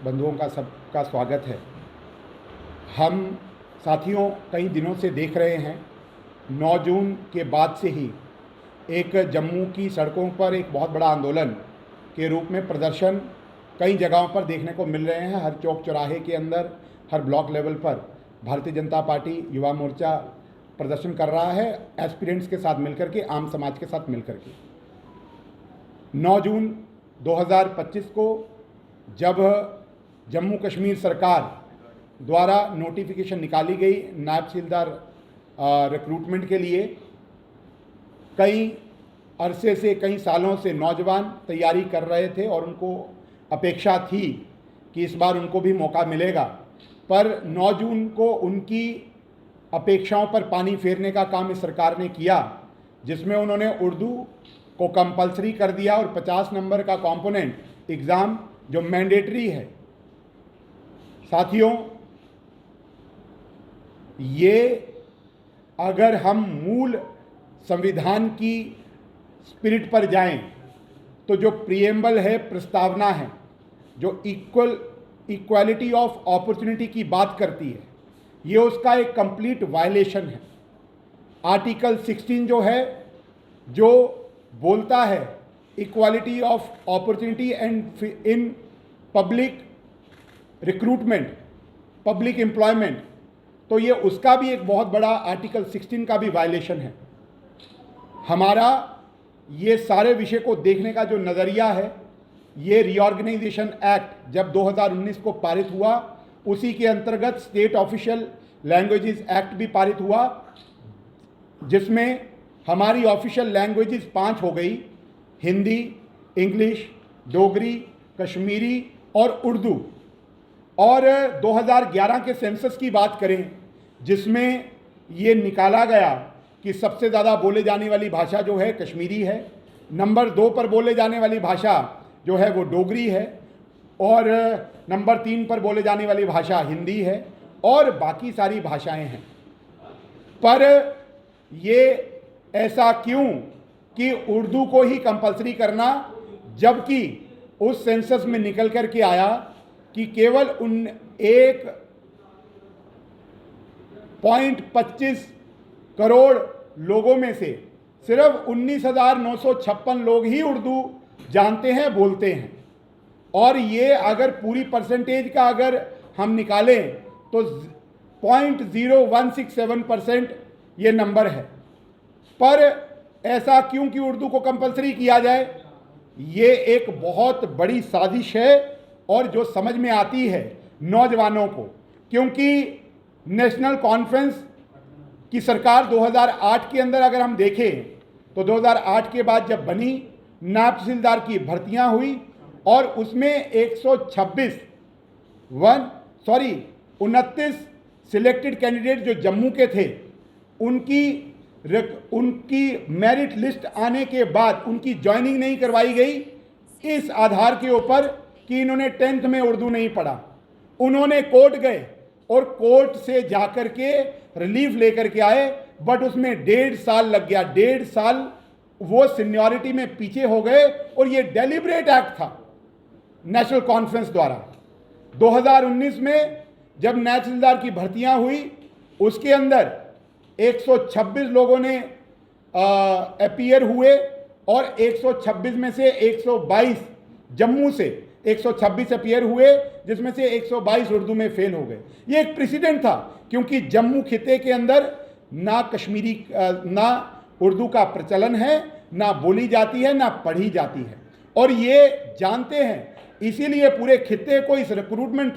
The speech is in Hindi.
बंधुओं का सबका स्वागत है। हम साथियों कई दिनों से देख रहे हैं, 9 जून के बाद से ही एक जम्मू की सड़कों पर एक बहुत बड़ा आंदोलन के रूप में प्रदर्शन कई जगहों पर देखने को मिल रहे हैं। हर चौक चौराहे के अंदर, हर ब्लॉक लेवल पर भारतीय जनता पार्टी युवा मोर्चा प्रदर्शन कर रहा है, एस्पिरेंट्स के साथ मिलकर के, आम समाज के साथ मिलकर के। 9 जून 2025 को जब जम्मू कश्मीर सरकार द्वारा नोटिफिकेशन निकाली गई नायब तहसीलदार रिक्रूटमेंट के लिए, कई अरसे से, कई सालों से नौजवान तैयारी कर रहे थे और उनको अपेक्षा थी कि इस बार उनको भी मौका मिलेगा। पर 9 जून को उनकी अपेक्षाओं पर पानी फेरने का काम इस सरकार ने किया, जिसमें उन्होंने उर्दू को कंपलसरी कर दिया और 50 नंबर का कंपोनेंट एग्ज़ाम जो मैंडेटरी है। साथियों, ये अगर हम मूल संविधान की स्पिरिट पर जाएं तो जो प्रीएम्बल है, प्रस्तावना है, जो इक्वालिटी ऑफ अपॉर्चुनिटी की बात करती है, ये उसका एक कंप्लीट वायलेशन है। आर्टिकल 16 जो है, जो बोलता है equality of opportunity and in public recruitment, public employment, तो ये उसका भी एक बहुत बड़ा आर्टिकल 16 का भी वायलेशन है। हमारा ये सारे विषय को देखने का जो नज़रिया है, ये रीऑर्गेनाइजेशन एक्ट जब 2019 को पारित हुआ, उसी के अंतर्गत स्टेट ऑफिशियल लैंग्वेजेस एक्ट भी पारित हुआ, जिसमें हमारी ऑफिशियल लैंग्वेजेस 5 हो गई: हिंदी, इंग्लिश, डोगरी, कश्मीरी और उर्दू। और 2011 के सेंसस की बात करें, जिसमें ये निकाला गया कि सबसे ज़्यादा बोले जाने वाली भाषा जो है कश्मीरी है, नंबर 2 पर बोले जाने वाली भाषा जो है वो डोगरी है, और नंबर 3 पर बोले जाने वाली भाषा हिंदी है, और बाकी सारी भाषाएं हैं। पर ये ऐसा क्यों कि उर्दू को ही कंपलसरी करना, जबकि उस सेंसस में निकल कर के आया कि केवल 1.25 करोड़ लोगों में से सिर्फ 19,956 लोग ही उर्दू जानते हैं, बोलते हैं। और ये अगर पूरी परसेंटेज का अगर हम निकालें तो 0.0167% ये नंबर है। पर ऐसा क्यों कि उर्दू को कंपलसरी किया जाए? ये एक बहुत बड़ी साजिश है, और जो समझ में आती है नौजवानों को, क्योंकि नेशनल कॉन्फ्रेंस की सरकार 2008 के अंदर अगर हम देखें तो 2008 के बाद जब बनी, नायब तहसीलदार की भर्तियां हुई और उसमें 29 सिलेक्टेड कैंडिडेट जो जम्मू के थे, उनकी मेरिट लिस्ट आने के बाद उनकी ज्वाइनिंग नहीं करवाई गई, इस आधार के ऊपर कि इन्होंने 10th में उर्दू नहीं पढ़ा। उन्होंने कोर्ट गए और कोर्ट से जाकर के रिलीफ लेकर के आए, बट उसमें 1.5 साल लग गया। 1.5 साल वो सीनियरिटी में पीछे हो गए, और ये डेलिब्रेट एक्ट था नेशनल कॉन्फ्रेंस द्वारा। 2019 में जब नायब तहसीलदार की भर्तियां हुई, उसके अंदर 126 लोगों ने अपीयर हुए, और 126 में से 122 जम्मू से 126 अपीयर हुए, जिसमें से 122 उर्दू में फेल हो गए। ये एक प्रेसिडेंट था, क्योंकि जम्मू खिते के अंदर ना कश्मीरी, ना उर्दू का प्रचलन है, ना बोली जाती है, ना पढ़ी जाती है, और ये जानते हैं। इसीलिए पूरे खिते को इस रिक्रूटमेंट